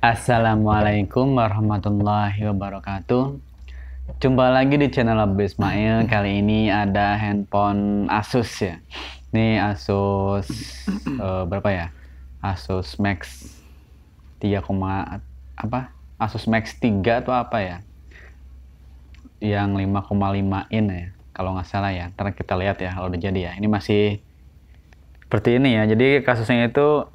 Assalamualaikum warahmatullahi wabarakatuh. Jumpa lagi di channel Abdul Ismail. Kali ini ada handphone Asus ya. Ini Asus berapa ya? Asus Max 3, apa? Asus Max 3 atau apa ya? Yang 5,5 in ya. Kalau nggak salah ya. Ntar kita lihat ya kalau udah jadi ya. Ini masih seperti ini ya. Jadi kasusnya itu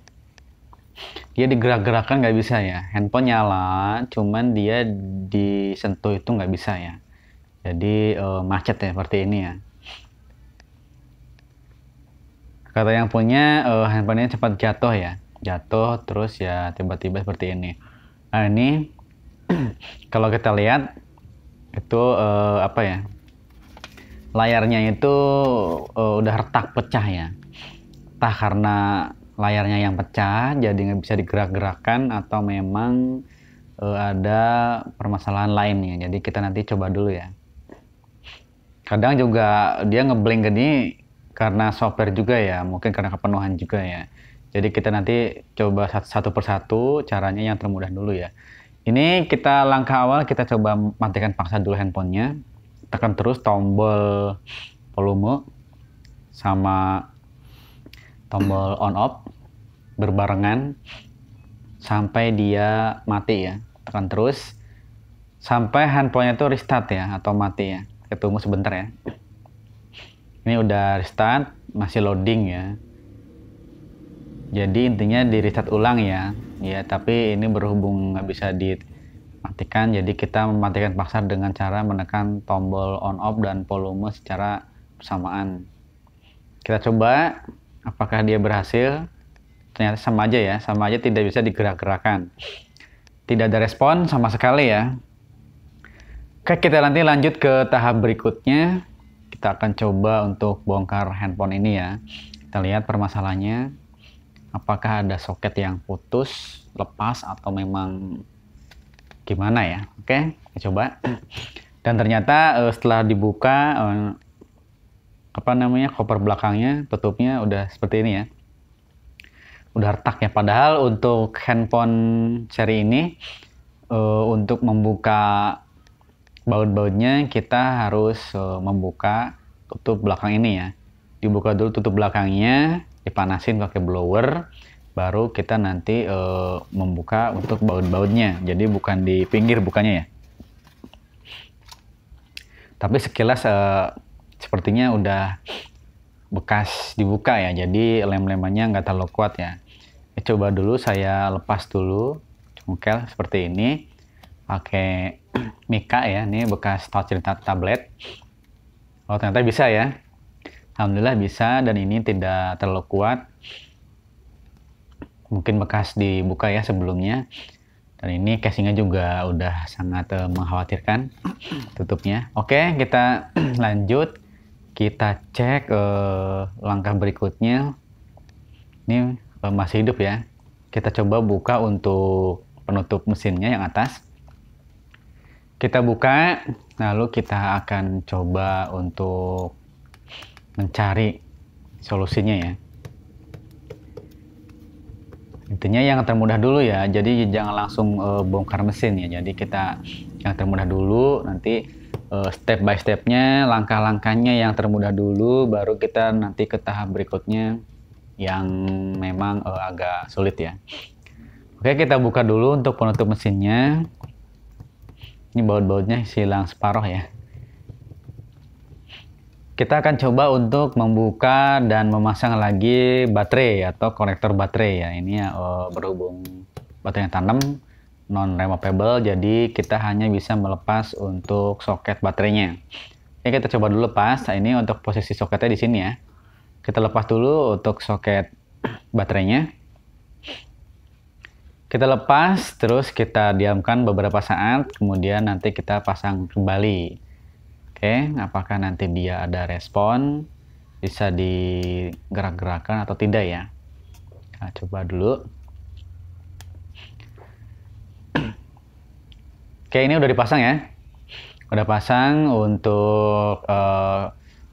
dia digerak-gerakkan nggak bisa ya, handphone nyala cuman dia disentuh itu nggak bisa ya, jadi macet ya seperti ini ya. Kata yang punya handphonenya cepat jatuh ya, jatuh terus ya tiba-tiba seperti ini. Nah ini kalau kita lihat itu apa ya, layarnya itu udah retak pecah ya, entah karena layarnya yang pecah jadi nggak bisa digerak-gerakkan atau memang ada permasalahan lainnya. Jadi kita nanti coba dulu ya. Kadang juga dia ngeblank gini karena software juga ya, mungkin karena kepenuhan juga ya. Jadi kita nanti coba satu persatu caranya yang termudah dulu ya. Ini kita langkah awal kita coba matikan paksa dulu handphonenya. Tekan terus tombol volume sama tombol on off berbarengan sampai dia mati ya. Tekan terus sampai handphonenya itu restart ya atau mati ya. Kita tunggu sebentar ya. Ini udah restart, masih loading ya. Jadi intinya di restart ulang ya. Ya tapi ini berhubung nggak bisa dimatikan, jadi kita mematikan paksa dengan cara menekan tombol on off dan volume secara bersamaan. Kita coba apakah dia berhasil. Ternyata sama aja ya, sama aja tidak bisa digerak-gerakan, tidak ada respon sama sekali ya. Oke, kita nanti lanjut ke tahap berikutnya. Kita akan coba untuk bongkar handphone ini ya. Kita lihat permasalahannya, apakah ada soket yang putus, lepas, atau memang gimana ya. Oke, kita coba. Dan ternyata setelah dibuka cover belakangnya, tutupnya udah seperti ini ya, udah retak ya. Padahal untuk handphone seri ini untuk membuka baut-bautnya kita harus membuka tutup belakang ini ya. Dibuka dulu tutup belakangnya, dipanasin pakai blower, baru kita nanti membuka untuk baut-bautnya. Jadi bukan di pinggir bukanya ya. Tapi sekilas sepertinya udah bekas dibuka ya, jadi lem-lemannya nggak terlalu kuat ya. Coba dulu saya lepas dulu congkel seperti ini pakai mika ya, ini bekas touch tablet. Oh ternyata bisa ya, alhamdulillah bisa, dan ini tidak terlalu kuat, mungkin bekas dibuka ya sebelumnya. Dan ini casingnya juga udah sangat mengkhawatirkan tutupnya. Oke, kita lanjut, kita cek langkah berikutnya. Ini masih hidup ya. Kita coba buka untuk penutup mesinnya yang atas. Kita buka, lalu kita akan coba untuk mencari solusinya ya. Intinya yang termudah dulu ya, jadi jangan langsung bongkar mesin ya. Jadi kita yang termudah dulu, nanti step by stepnya, langkah-langkahnya yang termudah dulu, baru kita nanti ke tahap berikutnya yang memang agak sulit ya. Oke, kita buka dulu untuk penutup mesinnya. Ini baut-bautnya hilang separuh ya. Kita akan coba untuk membuka dan memasang lagi baterai atau konektor baterai ya. Ini ya berhubung baterainya tanam, non removable, jadi kita hanya bisa melepas untuk soket baterainya. Oke, kita coba dulu lepas. Nah, ini untuk posisi soketnya di sini ya. Kita lepas dulu untuk soket baterainya. Kita lepas, terus kita diamkan beberapa saat, kemudian nanti kita pasang kembali. Oke, apakah nanti dia ada respon, bisa digerak-gerakkan atau tidak ya. Kita coba dulu. Oke, ini udah dipasang ya. Udah pasang untuk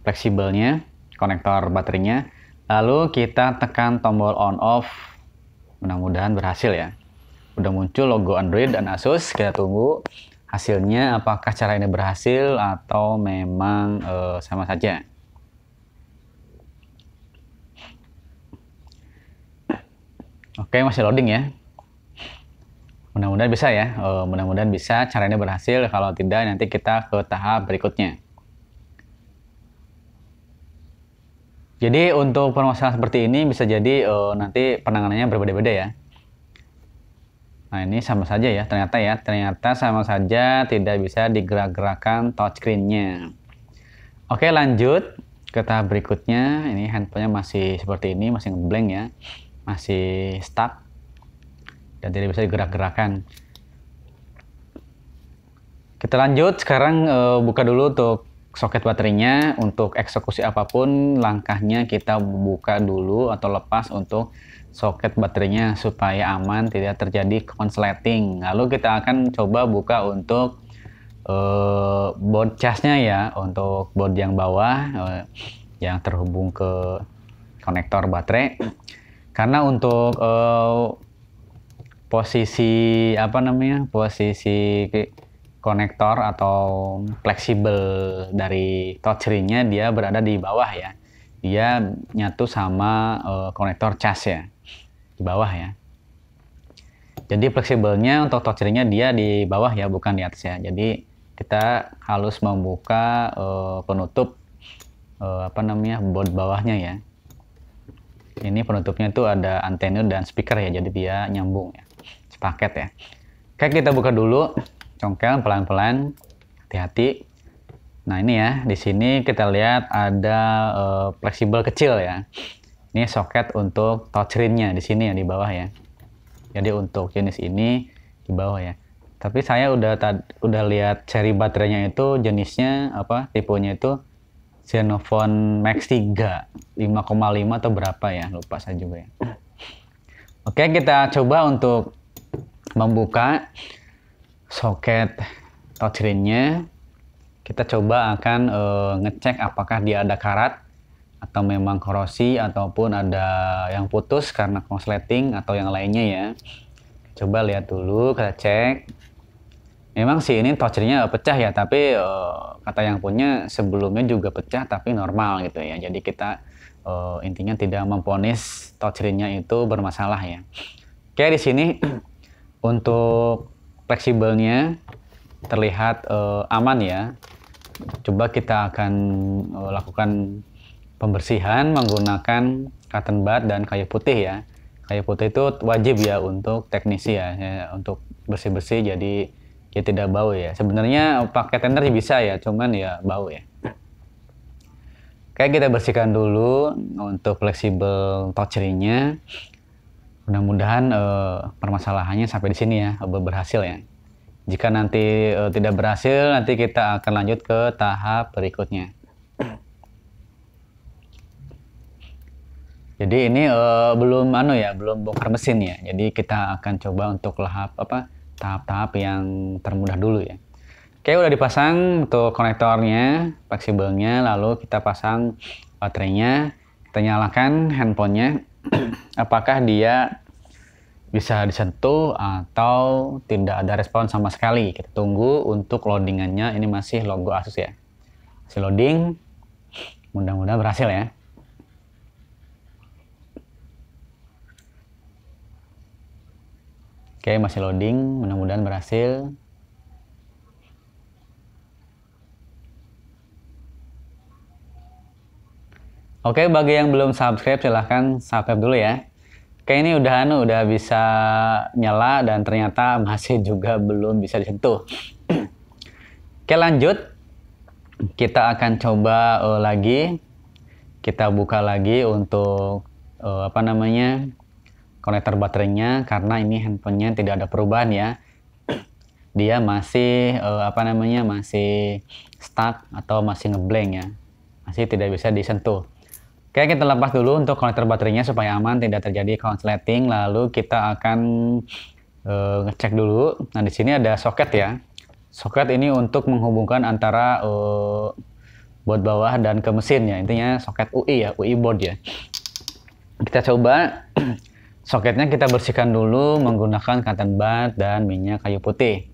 fleksibelnya, konektor baterainya. Lalu kita tekan tombol on off, mudah-mudahan berhasil ya. udah muncul logo Android dan Asus. Kita tunggu hasilnya apakah cara ini berhasil atau memang sama saja. Oke, masih loading ya. Mudah-mudahan bisa ya. Mudah-mudahan bisa, cara ini berhasil. Kalau tidak, nanti kita ke tahap berikutnya. Jadi untuk permasalahan seperti ini bisa jadi nanti penanganannya berbeda-beda ya. Nah ini sama saja ya, ternyata sama saja tidak bisa digerak-gerakkan touchscreen-nya. Oke, lanjut ke tahap berikutnya. Ini handphonenya masih seperti ini, masih ngeblank ya, masih stuck dan tidak bisa digerak-gerakkan. Kita lanjut sekarang, buka dulu untuk soket baterainya. Untuk eksekusi apapun langkahnya kita buka dulu atau lepas untuk soket baterainya supaya aman, tidak terjadi konsleting. Lalu kita akan coba buka untuk board charge-nya ya, untuk board yang bawah yang terhubung ke konektor baterai. Karena untuk posisi posisi konektor atau fleksibel dari touchscreen-nya dia berada di bawah ya. Dia nyatu sama konektor cas ya, di bawah ya. Jadi fleksibelnya untuk touchscreen-nya dia di bawah ya, bukan di atas ya. Jadi kita harus membuka penutup board bawahnya ya. Ini penutupnya itu ada antena dan speaker ya, jadi dia nyambung ya, sepaket ya. Oke, kita buka dulu, congkel pelan-pelan, hati-hati. Nah ini ya, di sini kita lihat ada fleksibel kecil ya. Ini soket untuk touchscreen-nya di sini ya, di bawah ya. Jadi untuk jenis ini di bawah ya. Tapi saya udah lihat seri baterainya itu jenisnya tipenya itu Zenfone Max 3 5,5 atau berapa ya, lupa saya juga ya. Oke, kita coba untuk membuka soket touchscreen-nya. Kita coba akan ngecek apakah dia ada karat atau memang korosi ataupun ada yang putus karena konsleting atau yang lainnya ya. Coba lihat dulu, kita cek. Memang sih ini touchscreen-nya pecah ya, tapi kata yang punya sebelumnya juga pecah tapi normal gitu ya. Jadi kita intinya tidak memvonis touchscreen-nya itu bermasalah ya. Oke, di sini untuk fleksibelnya terlihat aman ya. Coba kita akan lakukan pembersihan menggunakan cotton bud dan kayu putih ya. Kayu putih itu wajib ya untuk teknisi ya, untuk bersih-bersih jadi ya tidak bau ya. Sebenarnya pakai tender bisa ya, cuman ya bau ya. Oke, kita bersihkan dulu untuk fleksibel touchscreen-nya. Mudah-mudahan permasalahannya sampai di sini ya, berhasil ya. Jika nanti tidak berhasil, nanti kita akan lanjut ke tahap berikutnya. Jadi ini belum bongkar mesin ya. Jadi kita akan coba untuk tahap-tahap yang termudah dulu ya. Oke, udah dipasang untuk konektornya, fleksibelnya, lalu kita pasang baterainya, kita nyalakan handphonenya. Apakah dia bisa disentuh atau tidak ada respon sama sekali. Kita tunggu untuk loadingannya. Ini masih logo Asus ya, masih loading. Mudah-mudahan berhasil ya. Oke, masih loading, mudah-mudahan berhasil. Oke, bagi yang belum subscribe silahkan subscribe dulu ya. Oke, ini udah bisa nyala dan ternyata masih juga belum bisa disentuh. Oke, lanjut. Kita akan coba lagi. Kita buka lagi untuk konektor baterainya, karena ini handphonenya tidak ada perubahan ya. Dia masih masih stuck atau masih ngeblank ya. Masih tidak bisa disentuh. Oke, kita lepas dulu untuk konektor baterainya supaya aman, tidak terjadi konsleting. Lalu kita akan ngecek dulu. Nah, di sini ada soket ya. Soket ini untuk menghubungkan antara board bawah dan ke mesin ya. Intinya soket UI ya, UI board ya. Kita coba Soketnya kita bersihkan dulu menggunakan cotton bud dan minyak kayu putih.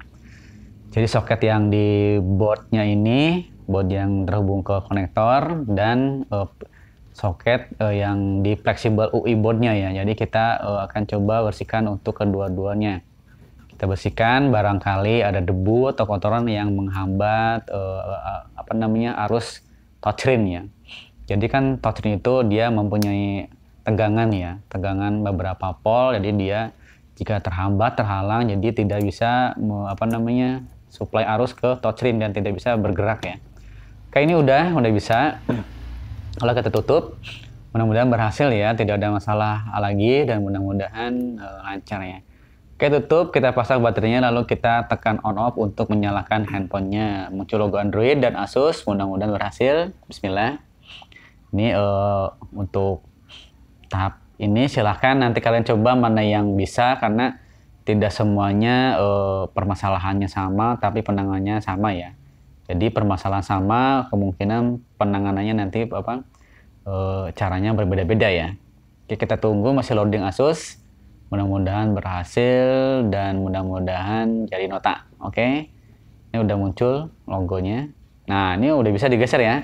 Jadi soket yang di boardnya ini, board yang terhubung ke konektor, dan soket yang di fleksibel UI boardnya ya. Jadi kita akan coba bersihkan untuk kedua-duanya. Kita bersihkan, barangkali ada debu atau kotoran yang menghambat arus touchscreen ya. Jadi kan touchscreen itu dia mempunyai tegangan ya, tegangan beberapa volt. Jadi dia jika terhalang, jadi tidak bisa supply arus ke touchscreen dan tidak bisa bergerak ya. Kayak ini udah bisa. Kalau kita tutup, mudah-mudahan berhasil ya, tidak ada masalah lagi dan mudah-mudahan lancar ya. Oke, tutup, kita pasang baterainya, lalu kita tekan on off untuk menyalakan handphonenya. Muncul logo Android dan Asus, mudah-mudahan berhasil. Bismillah. Ini untuk tahap ini silahkan nanti kalian coba mana yang bisa, karena tidak semuanya permasalahannya sama tapi penanganannya sama ya. Jadi permasalahan sama, kemungkinan penanganannya nanti caranya berbeda-beda ya. Oke, kita tunggu, masih loading Asus. Mudah-mudahan berhasil dan mudah-mudahan jadi nota. Oke, ini udah muncul logonya. Nah, ini udah bisa digeser ya.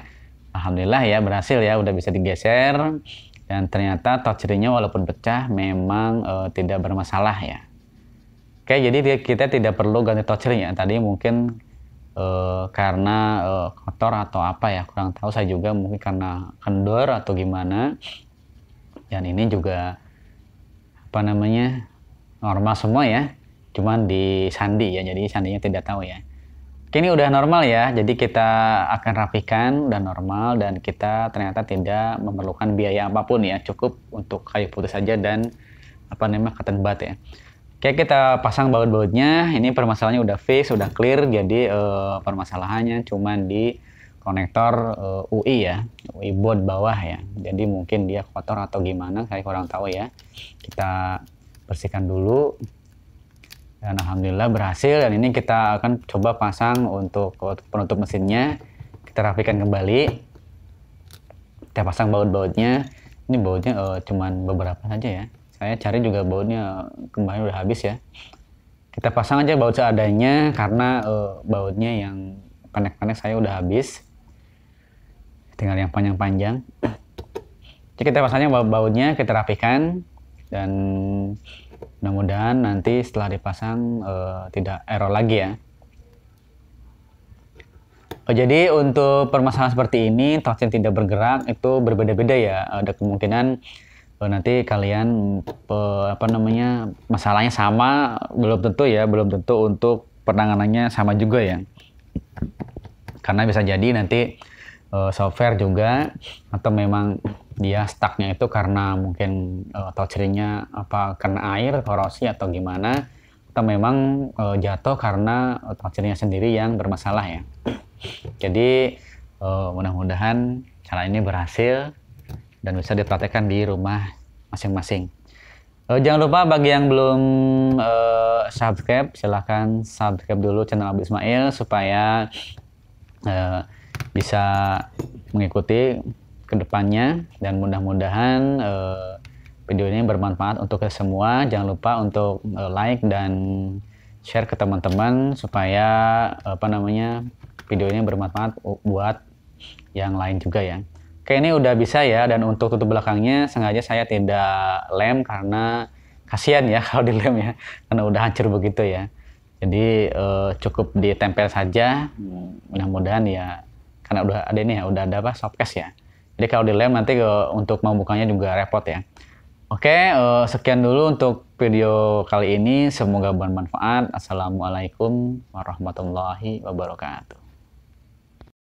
Alhamdulillah ya, berhasil ya, udah bisa digeser. Dan ternyata touchscreen-nya walaupun pecah memang tidak bermasalah ya. Oke, jadi kita tidak perlu ganti touchscreen ya. Tadi mungkin karena kotor atau apa ya, kurang tahu saya juga, mungkin karena kendor atau gimana. Dan ini juga normal semua ya, cuman di sandi ya, jadi sandinya tidak tahu ya. Oke, ini udah normal ya, jadi kita akan rapikan, udah normal, dan kita ternyata tidak memerlukan biaya apapun ya, cukup untuk kayu putih saja dan cotton bud ya. Oke, kita pasang baut-bautnya. Ini permasalahannya udah fix, udah clear. Jadi permasalahannya cuma di konektor UI ya, UI board bawah ya. Jadi mungkin dia kotor atau gimana, saya kurang tahu ya. Kita bersihkan dulu. Dan alhamdulillah berhasil. Dan ini kita akan coba pasang untuk penutup mesinnya. Kita rapikan kembali. Kita pasang baut-bautnya. Ini bautnya cuman beberapa saja ya. Saya cari juga bautnya kemarin udah habis ya. Kita pasang aja baut seadanya karena bautnya yang pendek-pendek saya udah habis. Tinggal yang panjang-panjang. Jadi kita pasangnya bautnya, kita rapikan, dan mudah-mudahan nanti setelah dipasang tidak error lagi ya. Jadi untuk permasalahan seperti ini, touchscreen tidak bergerak, itu berbeda-beda ya. Ada kemungkinan nanti kalian masalahnya sama, belum tentu ya, belum tentu untuk penanganannya sama juga ya. Karena bisa jadi nanti software juga, atau memang dia stucknya itu karena mungkin touchscreen-nya karena air, korosi atau gimana, atau memang jatuh karena touchscreen-nya sendiri yang bermasalah ya. Jadi mudah-mudahan cara ini berhasil dan bisa dipraktekkan di rumah masing-masing. Jangan lupa bagi yang belum subscribe, silahkan subscribe dulu channel Abdul Ismail supaya bisa mengikuti kedepannya, dan mudah-mudahan video ini bermanfaat untuk kita semua. Jangan lupa untuk like dan share ke teman-teman supaya video ini bermanfaat buat yang lain juga ya. Oke, ini udah bisa ya, dan untuk tutup belakangnya sengaja saya tidak lem karena kasihan ya kalau dilem ya, karena udah hancur begitu ya. Jadi cukup ditempel saja, mudah-mudahan ya, karena udah ada ini ya, udah ada softcase ya. Jadi kalau dilem nanti untuk membukanya juga repot ya. Oke, sekian dulu untuk video kali ini, semoga bermanfaat. Assalamualaikum warahmatullahi wabarakatuh.